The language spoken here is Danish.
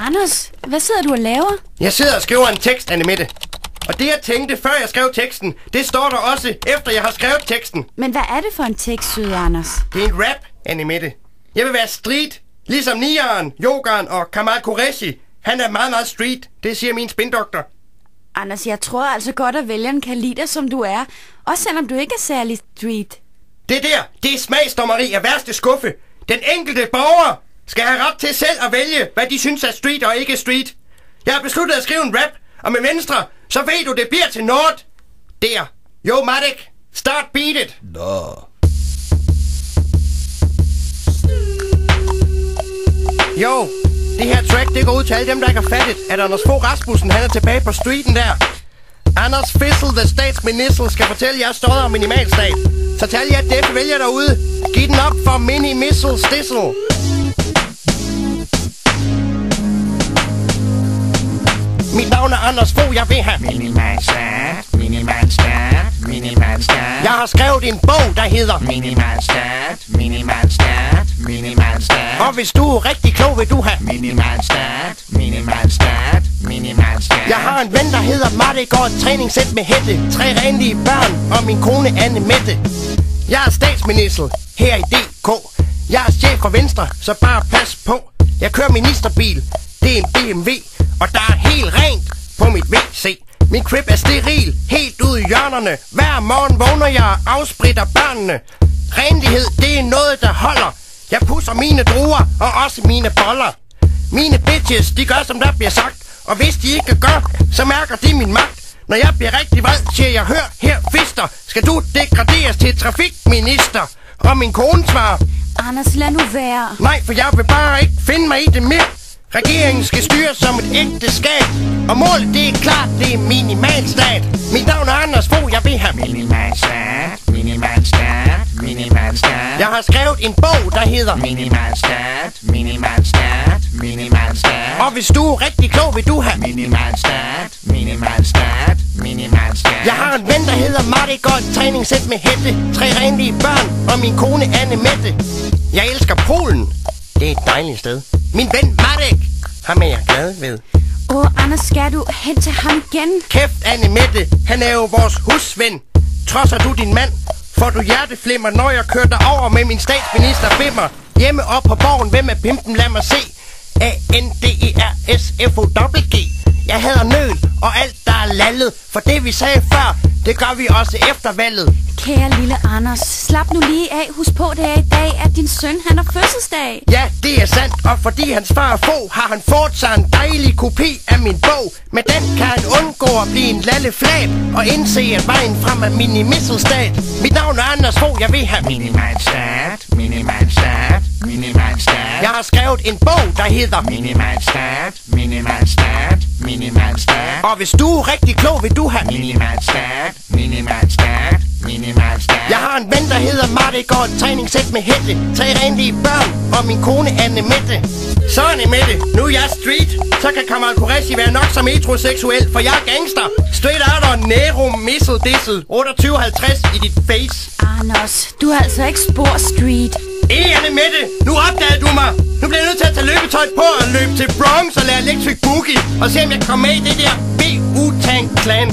Anders, hvad sidder du og laver? Jeg sidder og skriver en tekst, Annemette. Og det jeg tænkte, før jeg skrev teksten, det står der også, efter jeg har skrevet teksten. Men hvad er det for en tekst, søde Anders? Det er en rap, Annemette. Jeg vil være street, ligesom Niaren, Yogaen og Kamal Qureshi. Han er meget, meget street, det siger min spindoktor. Anders, jeg tror altså godt, at vælgeren kan lide dig, som du er. Også selvom du ikke er særlig street. Det er smagsdommeri af værste skuffe. Den enkelte borger skal have ret til selv at vælge, hvad de synes er street og ikke street. Jeg har besluttet at skrive en rap, og med Venstre, så ved du, det bliver til Nord. Der. Jo, Madik. Start beat it. Nå. Jo, det her track, det går ud til alle dem, der ikke har fattet, at Anders Fogh Rasmussen, han er tilbage på streeten der. Anders Fissel, the statsminister, skal fortælle jer stået om minimalstat. Så tal jer det vælger derude. Giv den op for mini-missile stissel. Mit navn er Anders Fogh, jeg vil have Minimalstat, minimalstat, minimalstat. Jeg har skrevet en bog, der hedder Minimalstat, minimalstat, minimalstat. Og hvis du er rigtig klog, vil du have Minimalstat, minimalstat, minimalstat. Jeg har en ven, der hedder Madik, og et træningssæt med hætte. 3 renlige børn og min kone Annemette. Jeg er statsminister her i DK. Jeg er chef for Venstre, så bare pas på. Jeg kører ministerbil, det er en BMW. Og der er helt rent på mit WC. Min crib er steril, helt ude i hjørnerne. Hver morgen vågner jeg og afspritter børnene. Renlighed, det er noget, der holder. Jeg pusser mine druer og også mine boller. Mine bitches, de gør, som der bliver sagt. Og hvis de ikke gør, så mærker de min magt. Når jeg bliver rigtig vred, siger jeg, hør her, fister. Skal du degraderes til trafikminister? Og min kone svarer, Anders, lad nu være. nej, for jeg vil bare ikke finde mig i det mere. Regeringen skal styres som et ægteskab. Og målet, det er klart, det er minimalstat. Mit navn er Anders Fogh, jeg vil have Minimalstat, minimalstat, minimalstat. Jeg har skrevet en bog, der hedder Minimalstat, minimalstat, minimalstat. Og hvis du er rigtig klog, vil du have Minimalstat, minimalstat, minimalstat. Jeg har en ven, der hedder Madik, og et træningssæt med hætte. 3 renlige børn og min kone Annemette. Jeg elsker Polen. Det er et dejligt sted. Min ven Madik, ham er jeg glad ved. Anders, skal du hen til ham igen? Kæft, Annemette, han er jo vores husven. Trodser du din mand, får du hjerteflimmer, når jeg kører dig over med min statsminister Fimmer. Hjemme op på borgen, hvem er pimpen, lad mig se. A-N-D-E-R-S-F-O-G. Jeg hader nøl og alt, der er lallet. For det vi sagde før, det gør vi også efter valget. Kære lille Anders, slap nu lige af. Husk på, det er i dag, at din søn, han har fødselsdag. Ja, det er sandt, og fordi hans far er få, har han fået sig en dejlig kopi af min bog. Med den kan han undgå at blive en lalleflab og indse, at vejen frem er mini-missile-stat. Mit navn er Anders Fogh, jeg vil have Minimalstat, minimalstat, minimalstat. Jeg har skrevet en bog, der hedder Minimalstat, minimalstat, minimalstat. Og hvis du er rigtig klog, vil du have Minimalstat, minimalstat, minimalstat. Jeg har en ven, der hedder Madik, og et træningssæt med hætte. 3 renlige børn og min kone Annemette. Så Annemette, nu er jeg street. Så kan Kamal Qureshi være nok så metroseksuel, for jeg er gangster. Straight out og Nero missile dissel 2850 i dit face. Anders, du har altså ikke spor street. Annemette, nu opdagede du mig. Nu bliver jeg nødt til at tage løbetøj på og løbe til Bronx og lære Electric Boogie. Og se om jeg kan komme med i det der B-U-Tank Clan.